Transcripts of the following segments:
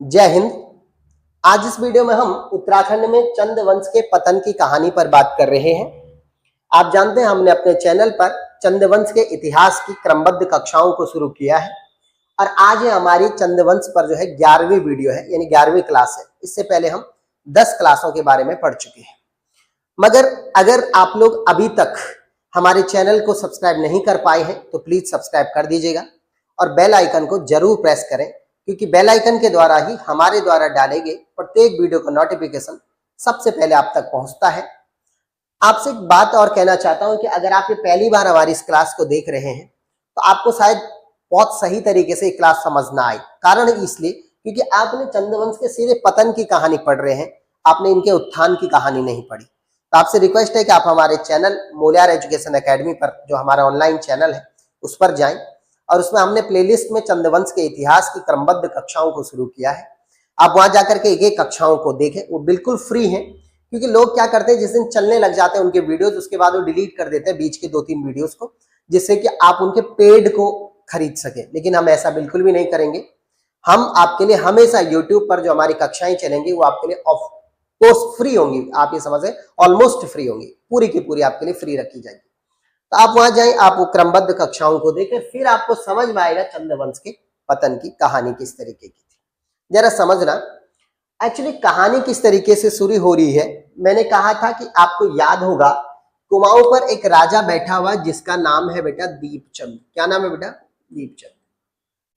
जय हिंद। आज इस वीडियो में हम उत्तराखंड में चंद वंश के पतन की कहानी पर बात कर रहे हैं। आप जानते हैं हमने अपने चैनल पर चंद वंश के इतिहास की क्रमबद्ध कक्षाओं को शुरू किया है और आज ये हमारी चंद वंश पर जो है 11वीं वीडियो है, यानी 11वीं क्लास है। इससे पहले हम 10 क्लासों के बारे में पढ़ चुके हैं। मगर अगर आप लोग अभी तक हमारे चैनल को सब्सक्राइब नहीं कर पाए हैं तो प्लीज सब्सक्राइब कर दीजिएगा और बेल आइकन को जरूर प्रेस करें, क्योंकि बेल आइकन के द्वारा ही हमारे द्वारा डाले गए प्रत्येक वीडियो का नोटिफिकेशन सबसे पहले आप तक पहुंचता है। आपसे एक बात और कहना चाहता हूं कि अगर आप ये पहली बार हमारी इस क्लास को देख रहे हैं तो आपको शायद बहुत सही तरीके से क्लास समझ ना आए। कारण इसलिए क्योंकि आपने चंद्रवंश के सीधे पतन की कहानी पढ़ रहे हैं, आपने इनके उत्थान की कहानी नहीं पढ़ी। तो आपसे रिक्वेस्ट है कि आप हमारे चैनल मोल्यार एजुकेशन एकेडमी पर, जो हमारा ऑनलाइन चैनल है, उस पर जाएं और उसमें हमने प्लेलिस्ट में चंद्रवंश के इतिहास की क्रमबद्ध कक्षाओं को शुरू किया है। आप वहां जाकर के एक कक्षाओं को देखें, वो बिल्कुल फ्री है। क्योंकि लोग क्या करते हैं, जिस दिन चलने लग जाते हैं उनके वीडियोस, उसके बाद वो डिलीट कर देते हैं बीच के 2-3 वीडियोस को, जिससे कि आप उनके पेड को खरीद सके। लेकिन हम ऐसा बिल्कुल भी नहीं करेंगे। हम आपके लिए हमेशा यूट्यूब पर जो हमारी कक्षाएं चलेंगी वो आपके लिए ऑफ कोर्स फ्री होंगी। आप ये समझे, ऑलमोस्ट फ्री होंगी, पूरी की पूरी आपके लिए फ्री रखी जाएगी। तो आप वहां जाए, आप वो क्रमबद्ध कक्षाओं को देखें, फिर आपको समझ में आएगा चंद्रवंश के पतन की कहानी किस तरीके की थी। जरा समझना, एक्चुअली कहानी किस तरीके से शुरू हो रही है। मैंने कहा था कि आपको याद होगा, कुमाऊं पर एक राजा बैठा हुआ जिसका नाम है बेटा दीपचंद। क्या नाम है बेटा? दीपचंद।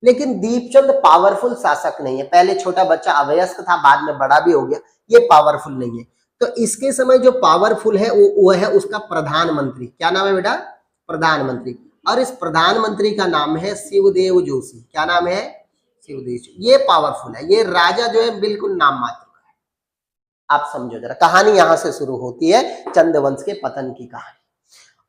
लेकिन दीपचंद पावरफुल शासक नहीं है। पहले छोटा बच्चा अवयस्क था, बाद में बड़ा भी हो गया। ये पावरफुल नहीं है। तो इसके समय जो पावरफुल है वो है उसका प्रधानमंत्री। क्या नाम है बेटा? प्रधानमंत्री। और इस प्रधानमंत्री का नाम है शिवदेव जोशी। क्या नाम है? शिवदेव जोशी। ये पावरफुल है। ये राजा जो है बिल्कुल नाम मात्र का है। आप समझो जरा, कहानी यहां से शुरू होती है, चंद्रवंश के पतन की कहानी।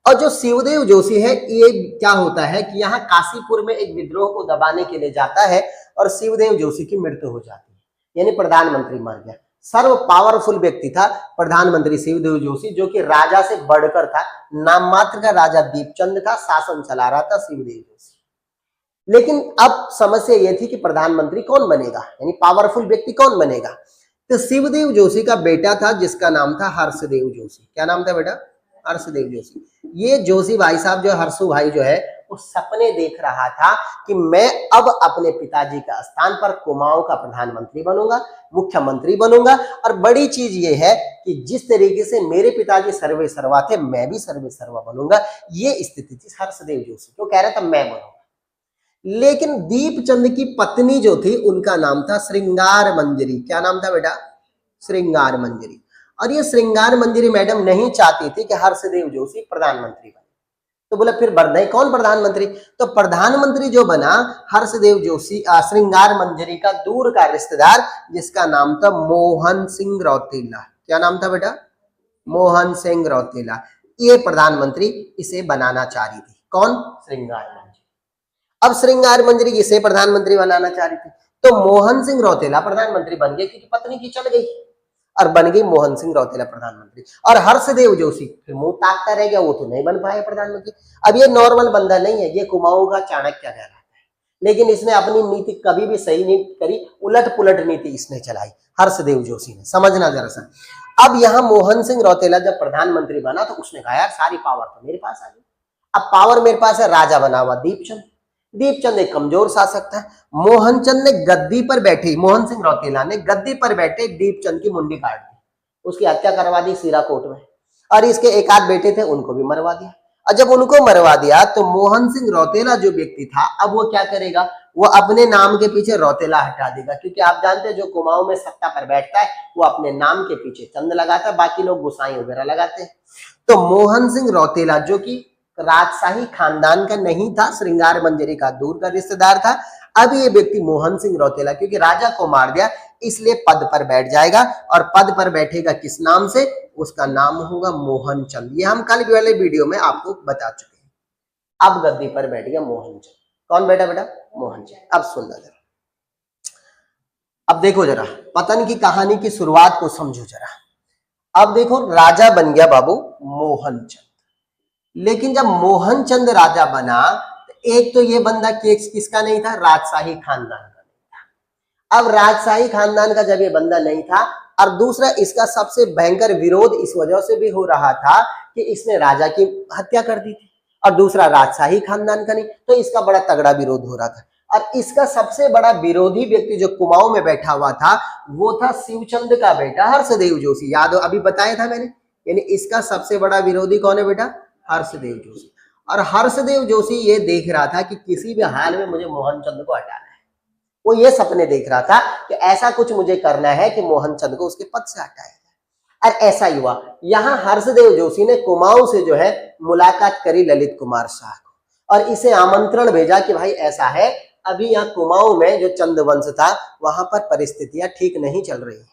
और जो शिवदेव जोशी है, ये क्या होता है कि यहाँ काशीपुर में एक विद्रोह को दबाने के लिए जाता है और शिवदेव जोशी की मृत्यु हो जाती है, यानी प्रधानमंत्री मर गया। सर्व पावरफुल व्यक्ति था प्रधानमंत्री शिवदेव जोशी, जो कि राजा से बढ़कर था। नाम मात्र का राजा दीपचंद था, शासन चला रहा था शिवदेव जोशी। लेकिन अब समस्या यह थी कि प्रधानमंत्री कौन बनेगा, यानी पावरफुल व्यक्ति कौन बनेगा। तो शिवदेव जोशी का बेटा था जिसका नाम था हर्षदेव जोशी। क्या नाम था बेटा? हर्षदेव जोशी। ये जोशी भाई साहब, जो हर्षु भाई जो है, वो सपने देख रहा था कि मैं अब अपने पिताजी का स्थान पर कुमाऊं का प्रधानमंत्री बनूंगा, मुख्यमंत्री बनूंगा। और बड़ी चीज ये है कि जिस तरीके से मेरे पिताजी सर्वे सर्वा थे, मैं भी सर्वे सर्वा बनूंगा। ये स्थिति थी हर्षदेव जोशी, जो कह रहा था मैं बनूंगा। लेकिन दीपचंद की पत्नी जो थी, उनका नाम था श्रृंगार मंजरी। क्या नाम था बेटा? श्रृंगार मंजरी। और ये श्रृंगार मंजरी मैडम नहीं चाहती थी कि हर्षदेव जोशी प्रधानमंत्री बने। तो बोला फिर बने कौन प्रधानमंत्री? तो प्रधानमंत्री जो बना हर्षदेव जोशी, श्रृंगार मंजरी का दूर का रिश्तेदार, जिसका नाम था मोहन सिंह रौतेला। क्या नाम था बेटा? मोहन सिंह रौतेला। ये प्रधानमंत्री इसे बनाना चाह रही थी। कौन? श्रृंगार मंजरी। अब श्रृंगार मंजरी इसे प्रधानमंत्री बनाना चाह रही थी, तो मोहन सिंह रौतेला प्रधानमंत्री बन गए, क्योंकि पत्नी की चल गई और बन गई मोहन सिंह रौतेला प्रधानमंत्री। और हर्षदेव जोशी फिर मुंह ताकता रह गया, वो तो नहीं बन पाया प्रधानमंत्री। अब ये नॉर्मल बंदा नहीं है, ये कुमाऊं का चाणक्य कहलाता है। लेकिन इसने अपनी नीति कभी भी सही नहीं करी, उलट पुलट नीति इसने चलाई, हर्षदेव जोशी ने। समझना जरा सा। अब यहाँ मोहन सिंह रौतेला जब प्रधानमंत्री बना तो उसने कहा यार सारी पावर तो मेरे पास आ गई। अब पावर मेरे पास है। राजा बना हुआ दीपचंद। दीपचंद एक कमजोर शासक था। मोहनचंद ने गद्दी पर बैठे, मोहन सिंह रौतेला ने गद्दी पर बैठे दीपचंद की मुंडी काट दी, उसकी हत्या करवा दी सीराकोट में। और इसके एक आध बेटे थे, उनको भी मरवा दिया। और जब उनको मरवा दिया तो मोहन सिंह रौतेला जो व्यक्ति था, अब वो क्या करेगा? वो अपने नाम के पीछे रौतेला हटा देगा, क्योंकि आप जानते हैं जो कुमाऊं में सत्ता पर बैठता है वो अपने नाम के पीछे चंद लगाता है, बाकी लोग गुसाई वगैरह लगाते हैं। तो मोहन सिंह रौतेला, जो कि राजशाही खानदान का नहीं था, श्रृंगार मंजरी का दूर का रिश्तेदार था, अब ये व्यक्ति मोहन सिंह रौतेला, क्योंकि राजा को मार दिया इसलिए पद पर बैठ जाएगा। और पद पर बैठेगा किस नाम से? उसका नाम होगा मोहनचंद। ये हम कल वाले वीडियो में आपको बता चुके हैं। अब गद्दी पर बैठ गया मोहनचंद। कौन बैठा बेटा? मोहनचंद। अब सुनना जरा, अब देखो जरा पतन की कहानी की शुरुआत को समझो जरा। अब देखो, राजा बन गया बाबू मोहनचंद। लेकिन जब मोहनचंद राजा बना तो एक तो ये बंदा किसका नहीं था? राजशाही खानदान का नहीं था। अब राजशाही खानदान का जब ये बंदा नहीं था, और दूसरा इसका सबसे भयंकर विरोध इस वजह से भी हो रहा था कि इसने राजा की हत्या कर दी थी, और दूसरा राजशाही खानदान का नहीं, तो इसका बड़ा तगड़ा विरोध हो रहा था। और इसका सबसे बड़ा विरोधी व्यक्ति जो कुमाऊं में बैठा हुआ था वो था शिवचंद का बेटा हर्षदेव जोशी। याद हो, अभी बताया था मैंने, यानी इसका सबसे बड़ा विरोधी कौन है बेटा? हर्षदेव जोशी। और हर्षदेव जोशी ये देख रहा था कि किसी भी हाल में मुझे मोहनचंद को हटाना है। वो ये सपने देख रहा था कि ऐसा कुछ मुझे करना है कि मोहनचंद को उसके पद से हटाया जाए, और ऐसा ही हुआ। यहाँ हर्षदेव जोशी ने कुमाऊं से जो है मुलाकात करी ललित कुमार शाह को, और इसे आमंत्रण भेजा कि भाई ऐसा है, अभी यहाँ कुमाऊं में जो चंद वंश था वहां पर परिस्थितियां ठीक नहीं चल रही है,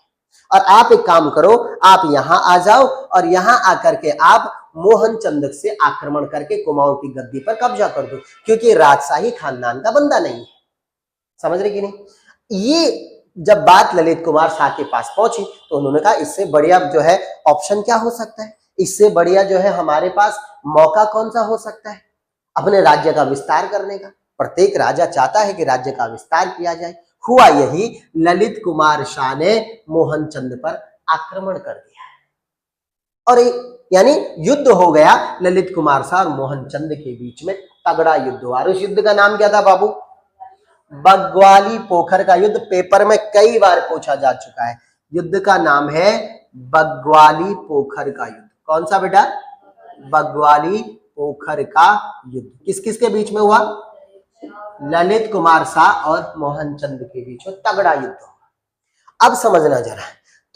और आप एक काम करो, आप यहाँ आ जाओ और यहाँ आकर के आप मोहनचंद से आक्रमण करके कुमाऊं की गद्दी पर कब्जा कर दो, क्योंकि राजशाही खानदान का बंदा नहीं है। समझ रहे कि नहीं? ये जब बात ललित कुमार शाह के पास पहुंची तो उन्होंने कहा इससे बढ़िया जो है ऑप्शन क्या हो सकता है, इससे बढ़िया जो है हमारे पास मौका कौन सा हो सकता है अपने राज्य का विस्तार करने का। प्रत्येक राजा चाहता है कि राज्य का विस्तार किया जाए। हुआ यही, ललित कुमार शाह ने मोहनचंद पर आक्रमण कर दिया और यानी युद्ध हो गया ललित कुमार शाह और मोहनचंद के बीच में, तगड़ा युद्ध हुआ। उस युद्ध का नाम क्या था बाबू? बग्वाली पोखर का युद्ध। पेपर में कई बार पूछा जा चुका है। युद्ध का नाम है बग्वाली पोखर का युद्ध। कौन सा बेटा? बग्वाली पोखर का युद्ध। किस किस के बीच में हुआ? ललित कुमार शाह और मोहनचंद के बीच में तगड़ा युद्ध हुआ। अब समझना जरा,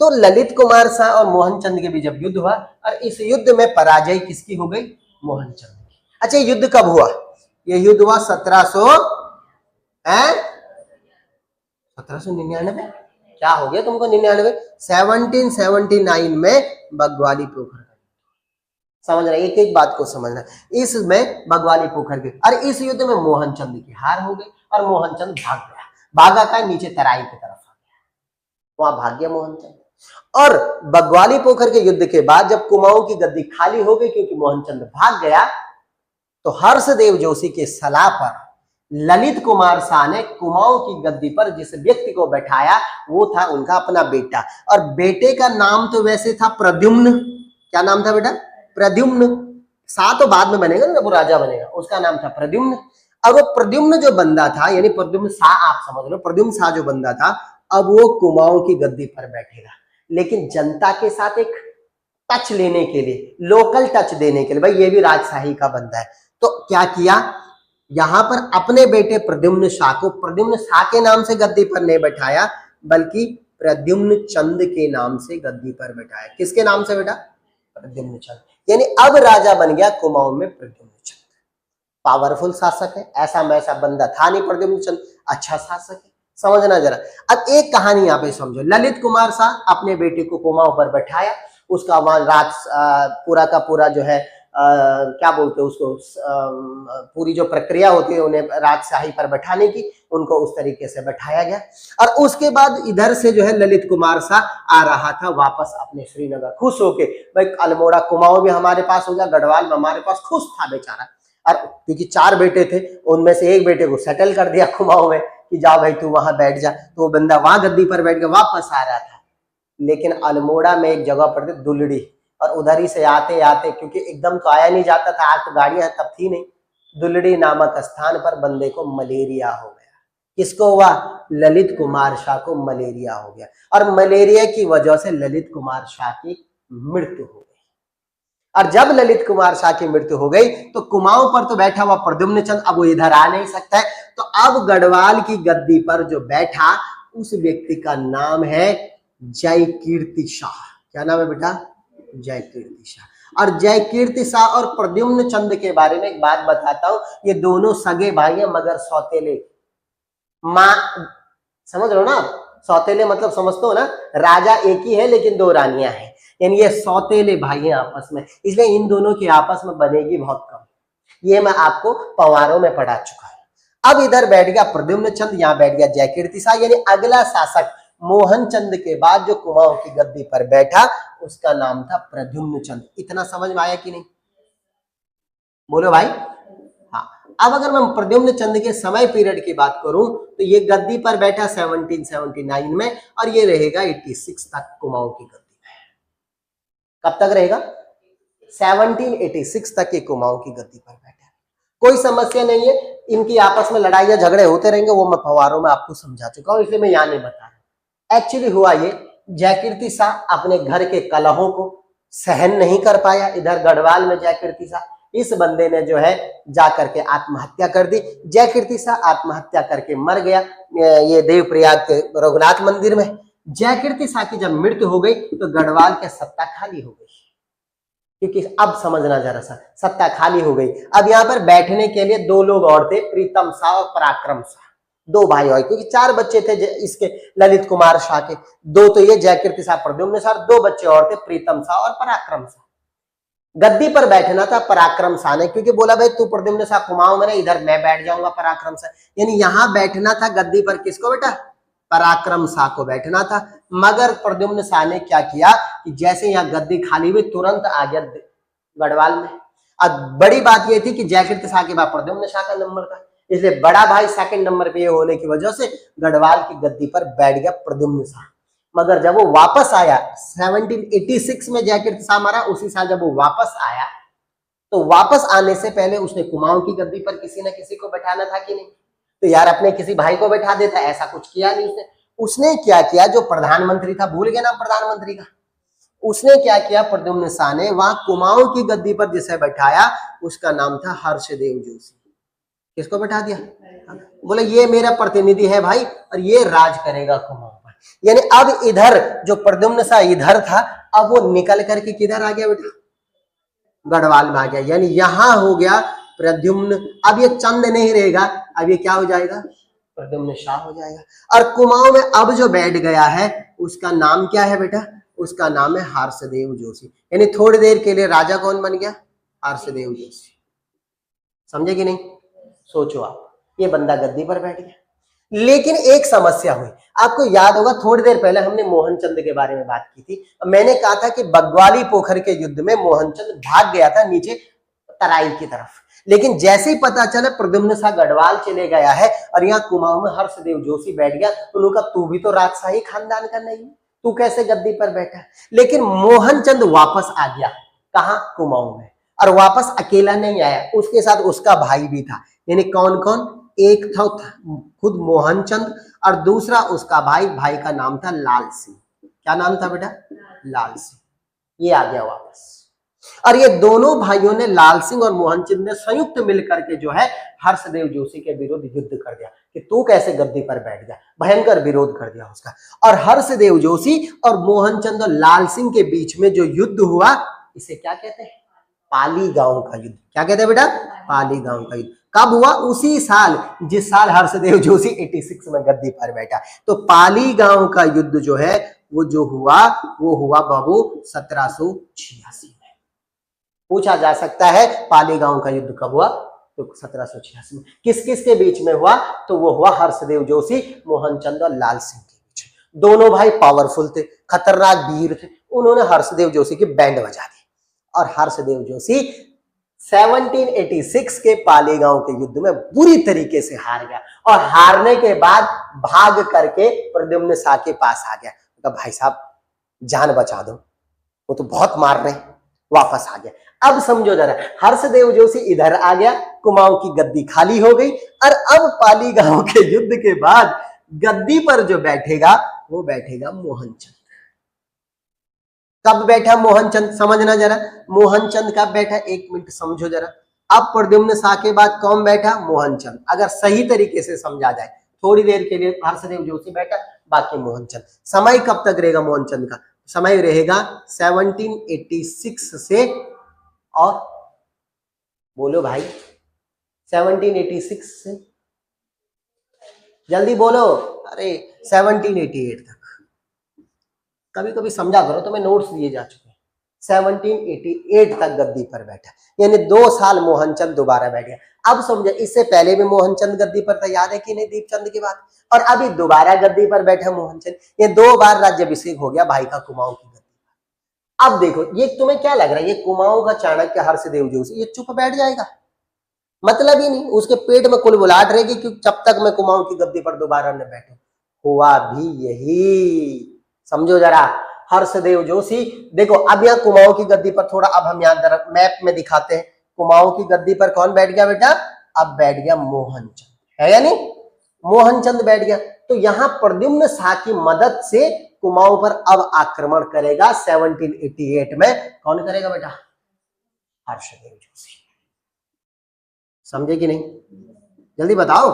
तो ललित कुमार शाह और मोहनचंद के बीच जब युद्ध हुआ और इस युद्ध में पराजय किसकी हो गई? मोहनचंद की। अच्छा, युद्ध कब हुआ? यह युद्ध हुआ 1799। क्या हो गया तुमको 99? 1779 में बग्वाली पोखर का। समझ रहे? एक एक बात को समझना। इसमें बग्वाली पोखर के, और इस युद्ध में मोहनचंद की हार हो गई और मोहनचंद भाग गया। भागा का नीचे तराई की तरफ आ गया, वहां भाग गया मोहनचंद। और बग्वाली पोखर के युद्ध के बाद जब कुमाऊं की गद्दी खाली हो गई क्योंकि मोहनचंद भाग गया, तो हर्षदेव जोशी के सलाह पर ललित कुमार शाह ने कुमाऊं की गद्दी पर जिस व्यक्ति को बैठाया वो था उनका अपना बेटा, और बेटे का नाम तो वैसे था प्रद्युम्न। क्या नाम था बेटा? प्रद्युम्न। शाह तो बाद में बनेगा ना, वो राजा बनेगा, उसका नाम था प्रद्युम्न। और वो प्रद्युम्न जो बंदा था, यानी प्रद्युम्न शाह आप समझ लो, प्रद्युम्न शाह जो बंदा था, अब वो कुमाऊं की गद्दी पर बैठेगा, लेकिन जनता के साथ एक टच लेने के लिए, लोकल टच देने के लिए, भाई ये भी राजशाही का बंदा है। तो क्या किया, यहां पर अपने बेटे प्रद्युम्न शाह को प्रद्युम्न शाह के नाम से गद्दी पर नहीं बैठाया, बल्कि प्रद्युम्न चंद के नाम से गद्दी पर बैठाया। किसके नाम से बेटा? प्रद्युम्न चंद। यानी अब राजा बन गया कुमाऊं में प्रद्युम्न चंद। पावरफुल शासक है, ऐसा वैसा बंदा था नहीं प्रद्युम्न चंद, अच्छा शासक है। समझना जरा। अब एक कहानी यहाँ पे समझो। ललित कुमार शाह अपने बेटे को कुमाऊं पर बैठाया, उसका वहां राज पूरा का पूरा जो है क्या बोलते हैं उसको, पूरी जो प्रक्रिया होती है उन्हें राजशाही पर बैठाने की, उनको उस तरीके से बैठाया गया। और उसके बाद इधर से जो है ललित कुमार शाह आ रहा था वापस अपने श्रीनगर, खुश होके, भाई अल्मोड़ा कुमाऊं भी हमारे पास हो गया, गढ़वाल में हमारे पास, खुश था बेचारा। और क्योंकि 4 बेटे थे, उनमें से एक बेटे को सेटल कर दिया कुमाऊं में कि जाओ भाई तू वहां बैठ जा, तो वो बंदा वहां गद्दी पर बैठ के वापस आ रहा था। लेकिन अल्मोड़ा में एक जगह पड़ती दुलड़ी, और उधर ही से आते आते, क्योंकि एकदम तो आया नहीं जाता था, आज तो गाड़ियां तब थी नहीं, दुलड़ी नामक स्थान पर बंदे को मलेरिया हो गया। किसको हुआ? ललित कुमार शाह को मलेरिया हो गया, और मलेरिया की वजह से ललित कुमार शाह की मृत्यु हो गई। और जब ललित कुमार शाह की मृत्यु हो गई तो कुमाऊं पर तो बैठा हुआ प्रद्युम्न चंद, अब वो इधर आ नहीं सकता है, तो अब गढ़वाल की गद्दी पर जो बैठा उस व्यक्ति का नाम है जयकीर्ति शाह। क्या नाम है बेटा? जयकीर्ति शाह। और जयकीर्ति शाह और प्रद्युम्न चंद के बारे में एक बात बताता हूं, ये दोनों सगे भाई हैं मगर सौतेले। मां समझ रहे हो ना? सौतेले मतलब समझते हो ना, राजा एक ही है लेकिन 2 रानियां हैं, यानी ये सौतेले भाई हैं आपस में, इसलिए इन दोनों की आपस में बनेगी बहुत कम। ये मैं आपको पवारों में पढ़ा चुका हूं। अब इधर बैठ गया प्रद्युम्न चंद, यहाँ बैठ गया जयकीर्ति शाह, यानी अगला शासक मोहनचंद के बाद जो कुमाऊं की गद्दी पर बैठा उसका नाम था प्रद्युम्न चंद। इतना समझ में आया कि नहीं? बोलो भाई। हाँ, अब अगर मैं प्रद्युम्न चंद के समय पीरियड की बात करूं तो ये गद्दी पर बैठा 1779 में और ये रहेगा 86 तक कुमाऊं की गद्दी में। कब तक रहेगा? 1786 तक ये कुमाऊं की गद्दी पर बैठा। कोई समस्या नहीं है, इनकी आपस में लड़ाई या झगड़े होते रहेंगे, वो मैं फवारों में आपको समझा चुका हूं, इसलिए मैं यहां नहीं बता रहा। एक्चुअली हुआ ये, जयकीर्ति शाह अपने घर के कलहों को सहन नहीं कर पाया। इधर गढ़वाल में जयकीर्ति शाह, इस बंदे ने जो है जाकर के आत्महत्या कर दी। जयकीर्ति शाह आत्महत्या करके मर गया ये देवप्रयाग के रघुनाथ मंदिर में। जयकीर्ति शाह की जब मृत्यु हो गई तो गढ़वाल की सत्ता खाली हो गई, क्योंकि अब समझना जरा सा, सत्ता खाली हो गई। अब यहाँ पर बैठने के लिए दो लोग और थे, प्रीतम शाह और पराक्रम शाह, दो भाई और, क्योंकि चार बच्चे थे इसके ललित कुमार शाह के, दो तो ये जयकीर्ति शाह प्रद्युम्न शाह, दो बच्चे और थे प्रीतम शाह और पराक्रम शाह। गद्दी पर बैठना था पराक्रम शाह ने, क्योंकि बोला भाई तू प्रद्युम्न शाह कुमाऊं में, इधर मैं बैठ जाऊंगा पराक्रम शाह, यानी यहां बैठना था गद्दी पर किसको बेटा? पराक्रम शाह को बैठना था। मगर प्रद्युम्न शाह ने क्या किया कि जैसे यहाँ गद्दी खाली हुई तुरंत आ गया गढ़वाल में। अब बड़ी बात यह थी कि जयकीर्ति शाह के बाद प्रद्युम्न शाह का नंबर था, इसलिए बड़ा भाई सेकंड नंबर पे होने की वजह से गढ़वाल की गद्दी पर बैठ गया प्रद्युम्न शाह। मगर जब वो वापस आया 1786 में जयकीर्ति शाह मरा, उसी साल जब वो वापस आया तो वापस आने से पहले उसने कुमाऊं की गद्दी पर किसी न किसी को बैठाना था कि नहीं? तो यार अपने किसी भाई को बैठा देता, ऐसा कुछ किया नहीं उसने। उसने क्या किया, जो प्रधानमंत्री था, भूल गया नाम प्रधानमंत्री का, उसने क्या किया, प्रद्युम्न शाह ने वहां कुमाऊं की गद्दी पर जिसे बैठाया उसका नाम था हर्षदेव जोशी। किसको बैठा दिया? बोले ये मेरा प्रतिनिधि है भाई और ये राज करेगा कुमाऊं पर। यानी अब इधर जो प्रद्युम्न शाह इधर था, अब वो निकल करके किधर आ गया बेटा? गढ़वाल में आ गया। यानी यहां हो गया प्रद्युम्न, अब ये चंद नहीं रहेगा, अब ये क्या हो जाएगा? प्रद्युम्न शाह हो जाएगा। और कुमाऊं में अब जो बैठ गया है उसका नाम क्या है बेटा? उसका नाम है हर्षदेव जोशी। यानी थोड़ी देर के लिए राजा कौन बन गया? हर्षदेव जोशी। समझे कि नहीं? सोचो आप, ये बंदा गद्दी पर बैठ गया। लेकिन एक समस्या हुई, आपको याद होगा थोड़ी देर पहले हमने मोहनचंद के बारे में बात की थी। मैंने कहा था कि बग्वाली पोखर के युद्ध में मोहनचंद भाग गया था नीचे तराई की तरफ, लेकिन जैसे ही पता चला प्रद्युम्न शाह गढ़वाल चले गया है और यहाँ कुमाऊं में हर्षदेव जोशी बैठ गया, उन्होंने कहा तू भी तो राजशाही खानदान का नहीं, तू कैसे गद्दी पर बैठा? लेकिन मोहनचंद वापस आ गया, कहां? कुमाऊं में। और वापस अकेला नहीं आया, उसके साथ उसका भाई भी था। यानी कौन कौन? एक था खुद मोहनचंद और दूसरा उसका भाई, भाई का नाम था लाल सिंह। क्या नाम था बेटा? लाल सिंह। ये आ गया वापस। और ये दोनों भाइयों ने, लाल सिंह और मोहनचंद ने संयुक्त मिलकर के जो है हर्षदेव जोशी के विरुद्ध युद्ध कर दिया कि तू कैसे गद्दी पर बैठ गया। भयंकर विरोध कर दिया उसका। और हर्षदेव जोशी और मोहनचंद और लाल सिंह के बीच में जो युद्ध हुआ, इसे क्या कहते हैं? पाली गांव का युद्ध। क्या कहते हैं बेटा? पाली गांव का युद्ध। कब हुआ? उसी साल जिस साल हर्षदेव जोशी 86 में गद्दी पर बैठा। तो पाली गांव का युद्ध जो है वो जो हुआ, वो हुआ बाबू 1786 में। पूछा जा सकता है पाली गांव का युद्ध कब हुआ? तो 1786 में। किस किस के बीच में हुआ? तो वो हुआ हर्षदेव जोशी, मोहनचंद और लाल सिंह के बीच। दोनों भाई पावरफुल थे, खतरनाक वीर थे। उन्होंने हर्षदेव जोशी की बैंड बजा दी और हर्षदेव जोशी 1786 के पाली गांव के युद्ध में बुरी तरीके से हार गया और हारने के बाद भाग करके प्रद्युम्न शाह के पास आ गया। तो भाई साहब जान बचा दो, वो तो बहुत मार रहे। वापस आ गया। अब समझो जरा, हर्षदेव जोशी इधर आ गया, कुमाऊं की गद्दी खाली हो गई और अब पाली गांव के युद्ध के बाद गद्दी पर जो बैठेगा वो बैठेगा मोहनचंद। कब बैठा मोहनचंद? समझना जरा, मोहनचंद कब बैठा? एक मिनट समझो जरा। अब प्रद्युम्न शाह के बाद कौन बैठा? मोहनचंद। अगर सही तरीके से समझा जाए, थोड़ी देर के लिए हर्षदेव जोशी बैठा, बाकी मोहनचंद। समय कब तक रहेगा मोहनचंद का? समय रहेगा 1786 से, और बोलो भाई 1786 से, जल्दी बोलो, अरे 1788 तक। कभी कभी समझा करो, तो मैं नोट्स दिए जा चुके हैं। 1788 तक गद्दी पर बैठा, यानी 2 साल मोहनचंद दोबारा बैठ गया। अब समझे, इससे पहले भी मोहनचंद गद्दी पर था, याद है कि नहीं दीपचंद की बात? और अभी दोबारा गद्दी पर बैठा मोहनचंद। ये 2 बार राज्याभिषेक हो गया भाई का कुमाऊं की गद्दी पर। अब देखो, ये तुम्हें क्या लग रहा है, ये कुमाऊं का चाणक्य हर्षदेव जोशी ये चुप बैठ जाएगा? मतलब ही नहीं, उसके पेट में कुलबुलाहट रहेगी कि जब तक मैं कुमाऊं की गद्दी पर दोबारा न बैठूं। हुआ भी यही, समझो जरा। हर्षदेव जोशी, देखो अब यहाँ कुमाऊं की गद्दी पर थोड़ा, अब हम यहाँ मैप में दिखाते हैं। कुमाऊं की गद्दी पर कौन बैठ गया बेटा? अब बैठ गया मोहनचंद, है या नहीं? मोहनचंद बैठ गया। तो यहाँ प्रद्युम्न शाह की मदद से कुमाऊं पर अब आक्रमण करेगा 1788 में। कौन करेगा बेटा? हर्षदेव जोशी। समझे कि नहीं? जल्दी बताओ।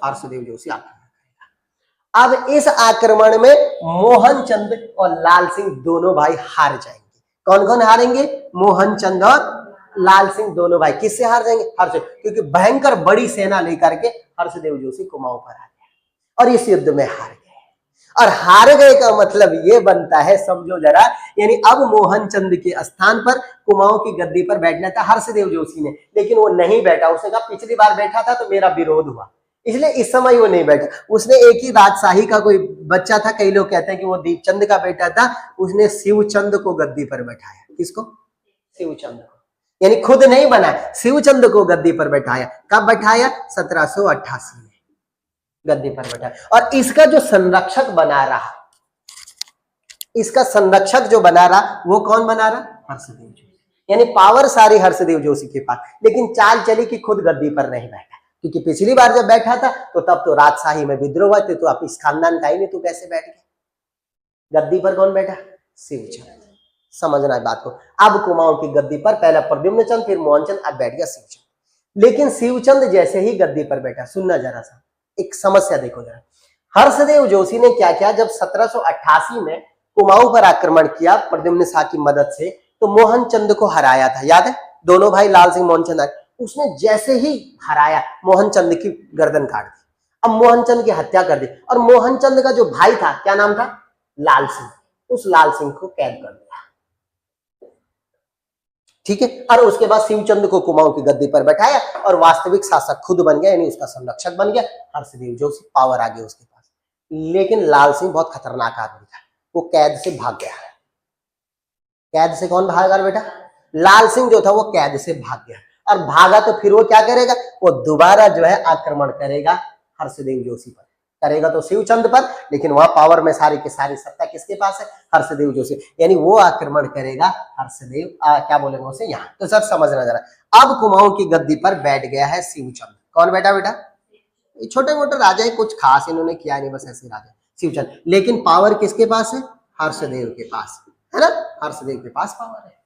हर्षदेव जोशी आक्रमण करेगा। अब इस आक्रमण में मोहनचंद और लाल सिंह दोनों भाई हार जाएंगे। कौन कौन हारेंगे? मोहनचंद और लाल सिंह दोनों भाई। किससे हार जाएंगे? हर्ष, क्योंकि भयंकर बड़ी सेना लेकर के हर्षदेव जोशी कुमाऊं पर आ गया और इस युद्ध में हार गए। और हार गए का मतलब ये बनता है, समझो जरा, यानी अब मोहनचंद के स्थान पर कुमाऊं की गद्दी पर बैठना था हर्षदेव जोशी ने, लेकिन वो नहीं बैठा। उसने कहा पिछली बार बैठा था तो मेरा विरोध हुआ, इसलिए इस समय वो नहीं बैठा। उसने एक ही राजशाही का कोई बच्चा था, कई लोग कहते हैं कि वो दीपचंद का बेटा था, उसने शिवचंद को गद्दी पर बैठाया। किसको? शिवचंद को, यानी खुद नहीं बना, शिवचंद को गद्दी पर बैठाया। कब बैठाया? 1788 में गद्दी पर बैठाया। और इसका जो संरक्षक बना रहा, इसका संरक्षक जो बना रहा, वो कौन बना रहा? हर्षदेव जोशी। यानी पावर सारी हर्षदेव जोशी के पास, लेकिन चाल चली कि खुद गद्दी पर नहीं बैठा, क्योंकि पिछली बार जब बैठा था तो तब तो राजशाही में विद्रोह हुआ थे, तो आप इस खानदान का ही नहीं, तो कैसे बैठ गया? गद्दी पर कौन बैठा? शिवचंद। समझना है बात को। अब कुमाऊं की गद्दी पर पहला प्रद्युम्न चंद, फिर मोहनचंद, अब बैठ गया शिवचंद। लेकिन शिवचंद जैसे ही गद्दी पर बैठा, सुनना जरा सा, एक समस्या देखो जरा। हर्षदेव जोशी ने क्या किया? जब 1788 में कुमाऊं पर आक्रमण किया प्रद्युम्न शाह की मदद से, तो मोहनचंद को हराया था, याद है? दोनों भाई लाल सिंह मोहनचंद आए। उसने जैसे ही हराया, मोहनचंद की गर्दन काट दी। अब मोहनचंद की हत्या कर दी, और मोहनचंद का जो भाई था, क्या नाम था? लाल सिंह। उस लाल सिंह को कैद कर दिया, ठीक है। और उसके बाद शिवचंद को कुमाऊं की गद्दी पर बैठाया और वास्तविक शासक खुद बन गया, यानी उसका संरक्षक बन गया हर्षदेव जोशी। पावर आ गई उसके पास। लेकिन लाल सिंह बहुत खतरनाक आदमी था, वो कैद से भाग गया। कैद से कौन भागा बेटा? लाल सिंह जो था वो कैद से भाग गया, और भागा तो फिर वो क्या करेगा? वो दोबारा जो है आक्रमण करेगा हर्षदेव जोशी पर। करेगा तो शिवचंद पर, लेकिन वहां पावर में सारी की सारी सत्ता किसके पास है? हर्षदेव जोशी। यानी वो आक्रमण करेगा हर्षदेव, क्या बोलेंगे उसे यहाँ, तो सब समझना जरा। अब कुमाऊं की गद्दी पर बैठ गया है शिवचंद। कौन बैठा बेटा? छोटे मोटे राजा है, कुछ खास इन्होंने किया नहीं, बस ऐसे राजा शिवचंद। लेकिन पावर किसके पास है? हर्षदेव के पास, है ना? हर्षदेव के पास पावर है।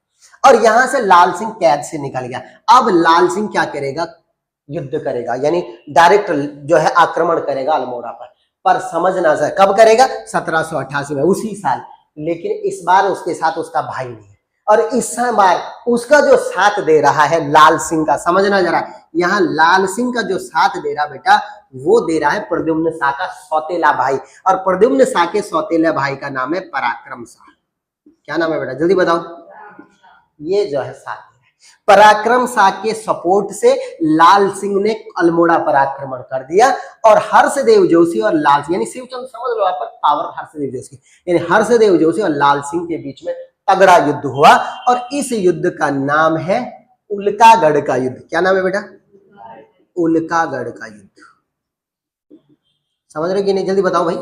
और यहां से लाल सिंह कैद से निकल गया। अब लाल सिंह क्या करेगा? युद्ध करेगा, यानी डायरेक्ट जो है आक्रमण करेगा अल्मोड़ा पर समझना सर, कब करेगा? 1788 में, उसी साल। लेकिन इस बार उसके साथ उसका भाई नहीं है, और इस बार उसका जो साथ दे रहा है लाल सिंह का, समझना जरा, यहाँ लाल सिंह का जो साथ दे रहा बेटा, वो दे रहा है प्रद्युम्न शाह का सौतेला भाई। और प्रद्युम्न शाह के सौतेला भाई का नाम है पराक्रम शाह। क्या नाम है बेटा? जल्दी बताओ। ये जो है साथ, पराक्रम शाह के सपोर्ट से लाल सिंह ने अल्मोड़ा पर आक्रमण कर दिया, और हर्षदेव जोशी और लाल सिंह, यानी शिवचंद, समझ लो आप पावर हर्षदेव जोशी, यानी हर्षदेव जोशी और लाल सिंह के बीच में तगड़ा युद्ध हुआ। और इस युद्ध का नाम है उल्कागढ़ का युद्ध। क्या नाम है बेटा? उल्कागढ़ का युद्ध। समझ रहे कि नहीं? जल्दी बताओ भाई।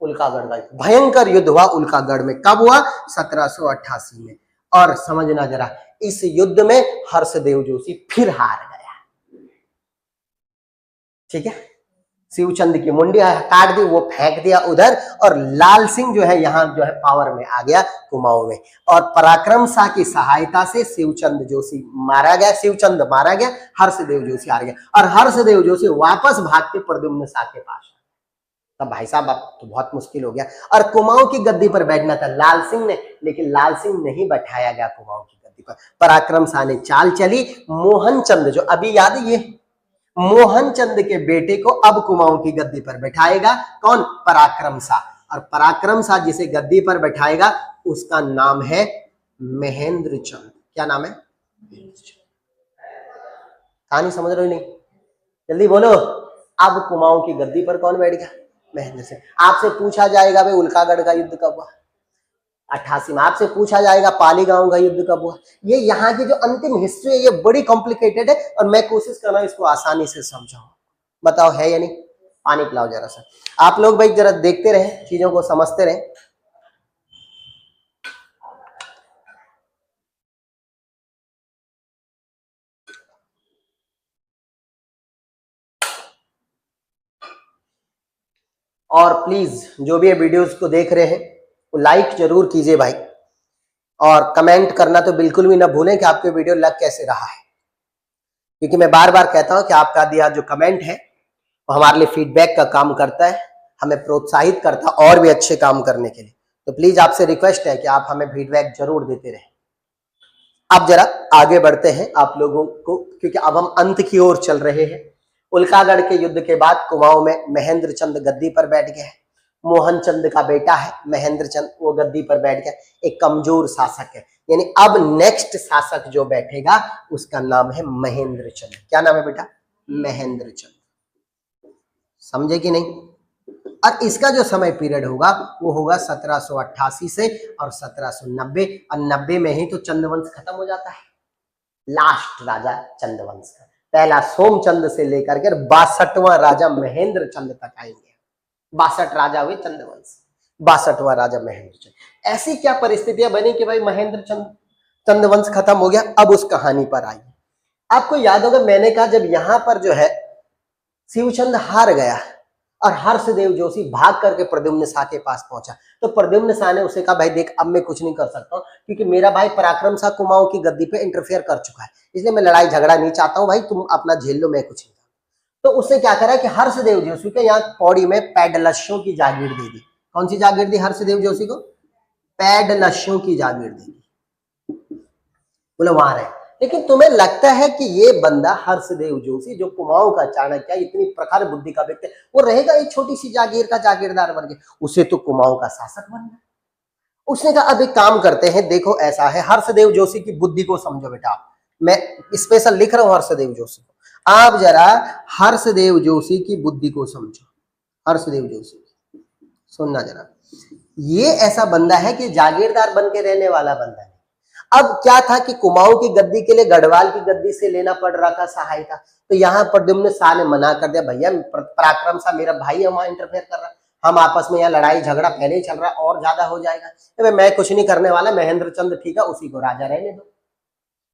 उल्कागढ़ का युद्ध, भयंकर युद्ध हुआ उल्कागढ़ में। कब हुआ? 1788 में। और समझना जरा, इस युद्ध में हर्षदेव जोशी फिर हार गया, ठीक है। शिवचंद की मुंडी काट दी, वो फेंक दिया उधर, और लाल सिंह जो है यहाँ जो है पावर में आ गया कुमाऊं में। और पराक्रम शाह की सहायता से शिवचंद जोशी मारा गया, शिवचंद मारा गया, हर्षदेव जोशी हार गया। और हर्षदेव जोशी वापस भाग के प्रद्युम्न शाह के पास। तब भाई साहब अब तो बहुत मुश्किल हो गया, और कुमाऊं की गद्दी पर बैठना था लाल सिंह ने, लेकिन लाल सिंह नहीं बैठाया गया कुमाऊं की गद्दी पर। पराक्रम शाह ने चाल चली, मोहनचंद जो अभी याद है, ये मोहनचंद के बेटे को अब कुमाऊं की गद्दी पर बैठाएगा। कौन? पराक्रम शाह। और पराक्रम शाह जिसे गद्दी पर बैठाएगा उसका नाम है महेंद्र चंद। क्या नाम है? कहानी समझ रहे हो नहीं? जल्दी बोलो। अब कुमाऊं की गद्दी पर कौन बैठ गया? महेंद्र सिंह। आपसे पूछा जाएगा भाई उल्कागढ़ का युद्ध कब हुआ? 88 में। आपसे पूछा जाएगा पाली गांव का युद्ध कब हुआ। ये यहाँ की जो अंतिम हिस्ट्री है ये बड़ी कॉम्प्लिकेटेड है और मैं कोशिश कर रहा हूँ इसको आसानी से समझाऊं। बताओ है या नहीं? पानी पिलाओ जरा सा। आप लोग भाई जरा देखते रहे, चीजों को समझते रहे। और प्लीज जो भी ये वीडियोस को देख रहे हैं वो लाइक जरूर कीजिए भाई, और कमेंट करना तो बिल्कुल भी ना भूलें कि आपके वीडियो लग कैसे रहा है, क्योंकि मैं बार बार कहता हूं कि आपका दिया जो कमेंट है वो हमारे लिए फीडबैक का काम करता है, हमें प्रोत्साहित करता है और भी अच्छे काम करने के लिए। तो प्लीज आपसे रिक्वेस्ट है कि आप हमें फीडबैक जरूर देते रहें। अब जरा आगे बढ़ते हैं आप लोगों को, क्योंकि अब हम अंत की ओर चल रहे हैं। उल्कागढ़ के युद्ध के बाद कुमाऊं में महेंद्र चंद गद्दी पर बैठ गए। मोहन चंद का बेटा है महेंद्र चंद, वो गद्दी पर बैठ गया। एक कमजोर शासक है, यानी अब नेक्स्ट शासक जो बैठेगा उसका नाम है महेंद्र चंद। क्या नाम है बेटा? महेंद्र चंद। समझे कि नहीं? और इसका जो समय पीरियड होगा वो होगा 1788 से और 1790, और 90 में ही तो चंद्रवंश खत्म हो जाता है। लास्ट राजा चंद्रवंश का पहला सोमचंद से लेकर के 62वां राजा महेंद्र चंद तक आएंगे। 62 राजा हुए चंद्रवंश, 62वां राजा महेंद्र चंद। ऐसी क्या परिस्थितियां बनी कि भाई महेंद्र चंद्रवंश खत्म हो गया। अब उस कहानी पर आइए। आपको याद होगा मैंने कहा जब यहां पर जो है शिवचंद हार गया और हर्षदेव जोशी भाग करके प्रद्युम्न शाह के पास पहुंचा, तो प्रद्युम्न शाह ने उसे कहा भाई देख अब मैं कुछ नहीं कर सकता हूं, क्योंकि मेरा भाई पराक्रम शाह कुमाऊं की गद्दी पे इंटरफेयर कर चुका है, इसलिए मैं लड़ाई झगड़ा नहीं चाहता हूं, भाई तुम अपना झेल लो, मैं कुछ नहीं। तो उसने क्या करा कि हर्षदेव जोशी को यहाँ पौड़ी में पैडलस्यों की जागीर दे दी। कौन सी जागीर दी हर्षदेव जोशी को? पैडलस्यों की जागीर दे दी। बोले वहां रहे। लेकिन तुम्हें लगता है कि ये बंदा हर्षदेव जोशी जो कुमाऊं का चाणक्य, इतनी प्रखर बुद्धि का व्यक्ति, वो रहेगा एक छोटी सी जागीर का जागीरदार बन के? उसे तो कुमाऊं का शासक बनना। उसने कहा अब एक काम करते हैं, देखो ऐसा है, हर्षदेव जोशी की बुद्धि को समझो बेटा, मैं स्पेशल लिख रहा हूं हर्षदेव जोशी को, आप जरा हर्षदेव जोशी की बुद्धि को समझो। हर्षदेव जोशी सुनना जरा, ये ऐसा बंदा है कि जागीरदार बन के रहने वाला बंदा है। अब क्या था कि कुमाऊं की गद्दी के लिए गढ़वाल की गद्दी से लेना पड़ रहा था सहायता, तो यहाँ प्रद्युम्न शाह ने मना कर दिया, भैया पराक्रम शाह मेरा भाई हमारा इंटरफेयर कर रहा है, हम आपस में यहाँ लड़ाई झगड़ा पहले ही चल रहा और ज्यादा हो जाएगा, तो मैं कुछ नहीं करने वाला, महेंद्र चंद ठीक है उसी को राजा रहने दो।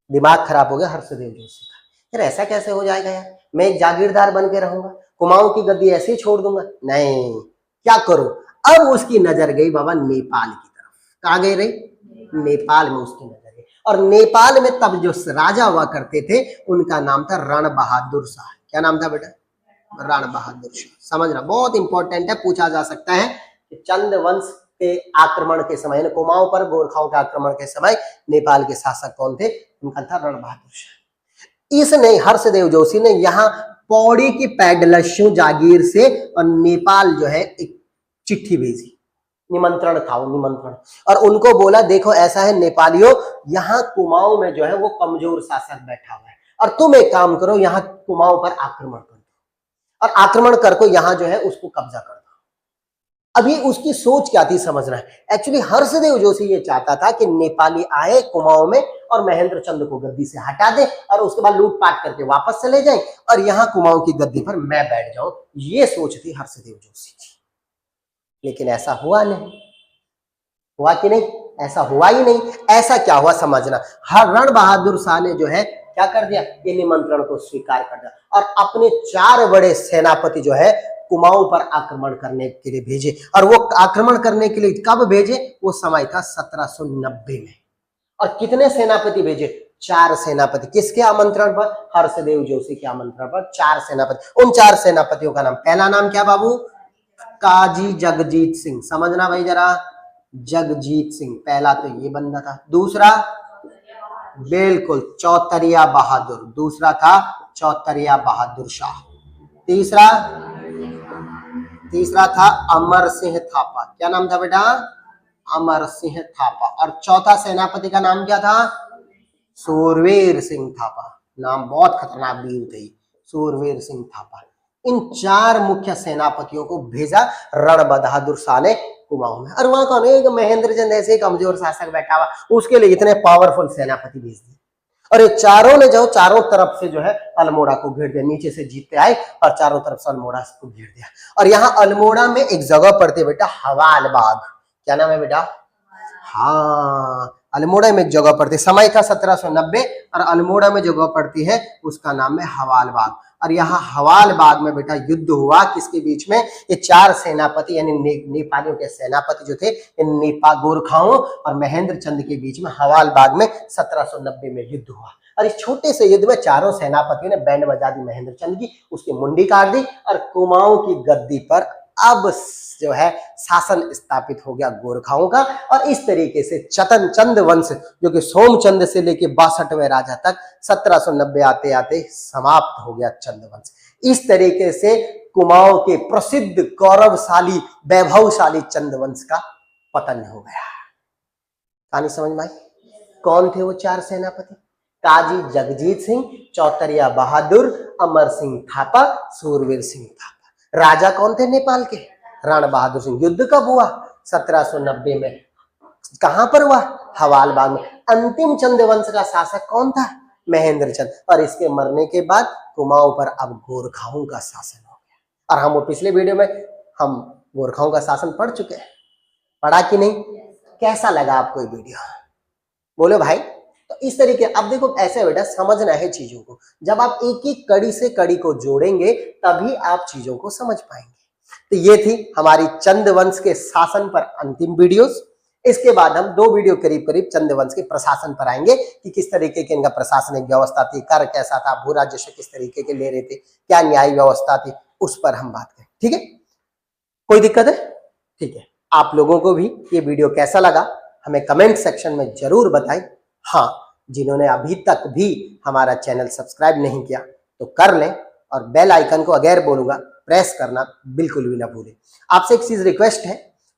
दिमाग खराब हो गया हर्षदेव जोशी का, यार ऐसा कैसे हो जाएगा यार, मैं एक जागीरदार बन के रहूंगा, कुमाऊं की गद्दी ऐसे ही छोड़ दूंगा? नहीं, क्या करूं? अब उसकी नजर गई बाबा नेपाल की तरफ। कहाँ गई रही? नेपाल में उसकी नजर गई। और नेपाल में तब जो राजा हुआ करते थे उनका नाम था रण बहादुर शाह। क्या नाम था बेटा? रण बहादुर शाह। समझना बहुत इंपॉर्टेंट है, पूछा जा सकता है कि चंद वंश के आक्रमण के समय, कुमाऊं पर गोरखाओं के आक्रमण के समय नेपाल के शासक कौन थे? उनका था रण बहादुर शाह। इसने हर्षदेव जोशी ने यहाँ पौड़ी की पैडलस्यों जागीर से और नेपाल जो है एक चिट्ठी भेजी, निमंत्रण था वो, निमंत्रण, और उनको बोला देखो ऐसा है नेपालियों, यहाँ कुमाऊं में जो है वो कमजोर शासक बैठा हुआ है और तुम एक काम करो, यहाँ कुमाऊं पर आक्रमण कर दो और आक्रमण करके यहाँ जो है उसको कब्जा कर दो। अभी उसकी सोच क्या थी समझना है। एक्चुअली हर्षदेव जोशी ये चाहता था कि नेपाली आए कुमाऊं में और महेंद्र चंद को गद्दी से हटा दे और उसके बाद लूटपाट करके वापस चले जाए और यहाँ कुमाऊं की गद्दी पर मैं बैठ जाऊं, ये सोच थी हर्षदेव जोशी की। लेकिन ऐसा हुआ नहीं। हुआ कि नहीं? ऐसा हुआ ही नहीं। ऐसा क्या हुआ समझना, रण बहादुर शाह ने जो है क्या कर दिया, ये निमंत्रण को स्वीकार कर दिया और अपने 4 बड़े सेनापति जो है कुमाऊं पर आक्रमण करने के लिए भेजे। और वो आक्रमण करने के लिए कब भेजे? वो समय था 1790 में। और कितने सेनापति भेजे? 4 सेनापति। किसके आमंत्रण पर? हर्षदेव जोशी के आमंत्रण पर 4 सेनापति। उन 4 सेनापतियों का नाम, पहला नाम क्या बाबू? काजी जगजीत सिंह। समझना भाई जरा, जगजीत सिंह पहला तो ये बंदा था। दूसरा बिल्कुल चौतरिया बहादुर, दूसरा था चौतरिया बहादुर शाह। तीसरा था अमर सिंह थापा। क्या नाम था बेटा? अमर सिंह थापा। और चौथा सेनापति का नाम क्या था? सूरवीर सिंह थापा। नाम बहुत खतरनाक वीर थे, सूरवीर सिंह थापा। इन 4 मुख्य सेनापतियों को भेजा रण बहादुर शाह ने कुमाऊं में। और वहां कौन एक महेंद्र चंद ऐसे कमजोर शासक बैठा हुआ, उसके लिए इतने पावरफुल सेनापति भेज दिए। और ये चारों ने जो चारों तरफ से जो है अल्मोड़ा को घेर दिया, नीचे से जीतते आए और चारों तरफ से अल्मोड़ा को घेर दिया। और यहाँ अल्मोड़ा में एक जगह पड़ती है बेटा हवाल बाग। क्या नाम है बेटा? हाँ, अल्मोड़ा में एक जगह पड़ती है, समय था 1790 और अल्मोड़ा में जगह पड़ती है उसका नाम है हवाल बाग। और यहाँ हवाल बाग में बेटा युद्ध हुआ किसके बीच में? ये 4 सेनापति यानी नेपालियों के सेनापति जो थे नेपाल गोरखाओं और महेंद्र चंद के बीच में हवाल बाग में 1790 में युद्ध हुआ। और इस छोटे से युद्ध में चारों सेनापतियों ने बैंड बजा दी महेंद्र चंद की, उसकी मुंडी काट दी और कुमाऊं की गद्दी पर अब जो है शासन स्थापित हो गया गोरखाओं का। और इस तरीके से चंद वंश जो कि सोमचंद से लेके 62वें राजा तक 1790 आते आते समाप्त हो गया चंद वंश। इस तरीके से कुमाऊं के प्रसिद्ध गौरवशाली वैभवशाली चंद वंश का पतन हो गया। कहानी समझ में आई? कौन थे वो 4 सेनापति? काजी जगजीत सिंह, चौतरिया बहादुर, अमर सिंह थापा, सूरवीर सिंह थापा। राजा कौन थे नेपाल के? रण बहादुर सिंह। युद्ध कब हुआ? 1790 में। कहां पर हुआ? हवाल बाग में। अंतिम चंद वंश का शासक कौन था? महेंद्र चंद। और इसके मरने के बाद कुमाऊं पर अब गोरखाओं का शासन हो गया। और हम वो पिछले वीडियो में हम गोरखाओं का शासन पढ़ चुके हैं, पढ़ा कि नहीं? कैसा लगा आपको ये वीडियो? बोलो भाई। तो इस तरीके अब देखो ऐसे बेटा समझना है चीजों को, जब आप एक एक कड़ी से कड़ी को जोड़ेंगे तभी आप चीजों को समझ पाएंगे। तो ये थी हमारी चंद वंश के शासन पर अंतिम वीडियोस। इसके बाद हम 2 वीडियो करीब करीब चंद वंश के प्रशासन पर आएंगे कि किस तरीके की इनका प्रशासनिक व्यवस्था थी, कर कैसा था, भू राजस्व किस तरीके के ले रहे थे, क्या न्याय व्यवस्था थी, उस पर हम बात करें। ठीक है, कोई दिक्कत है? ठीक है, आप लोगों को भी ये वीडियो कैसा लगा हमें कमेंट सेक्शन में जरूर बताएं। हाँ, जिन्होंने अभी तक भी हमारा चैनल सब्सक्राइब नहीं किया तो कर लें और बेल आइकन को अगेन बोलूंगा प्रेस करना बिल्कुल भी ना भूलें। आपसे एक चीज रिक्वेस्ट है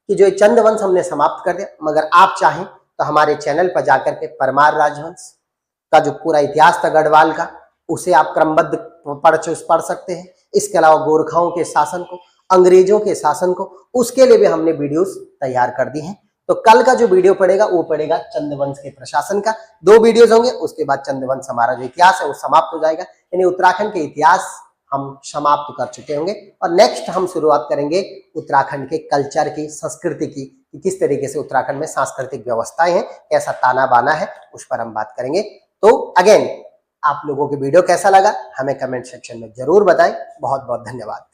कि जो चंद वंश हमने समाप्त कर दिया, मगर आप चाहें तो हमारे चैनल पर जाकर के परमार राजवंश का जो पूरा इतिहास था गढ़वाल का, उसे आप क्रमबद्ध पढ़ सकते हैं। इसके अलावा गोरखाओं के शासन को, अंग्रेजों के शासन को, उसके लिए भी हमने वीडियोस तैयार कर दी हैं। तो कल का जो वीडियो पड़ेगा वो पड़ेगा चंदवंश के प्रशासन का। 2 वीडियोस होंगे, उसके बाद चंदवंश हमारा जो इतिहास है वो समाप्त हो जाएगा, यानी उत्तराखंड के इतिहास हम समाप्त कर चुके होंगे। और नेक्स्ट हम शुरुआत करेंगे उत्तराखंड के कल्चर की, संस्कृति की, कि किस तरीके से उत्तराखंड में सांस्कृतिक व्यवस्थाएं हैं, कैसा ताना बाना है, उस पर हम बात करेंगे। तो अगेन आप लोगों को वीडियो कैसा लगा हमें कमेंट सेक्शन में जरूर बताएं। बहुत बहुत धन्यवाद।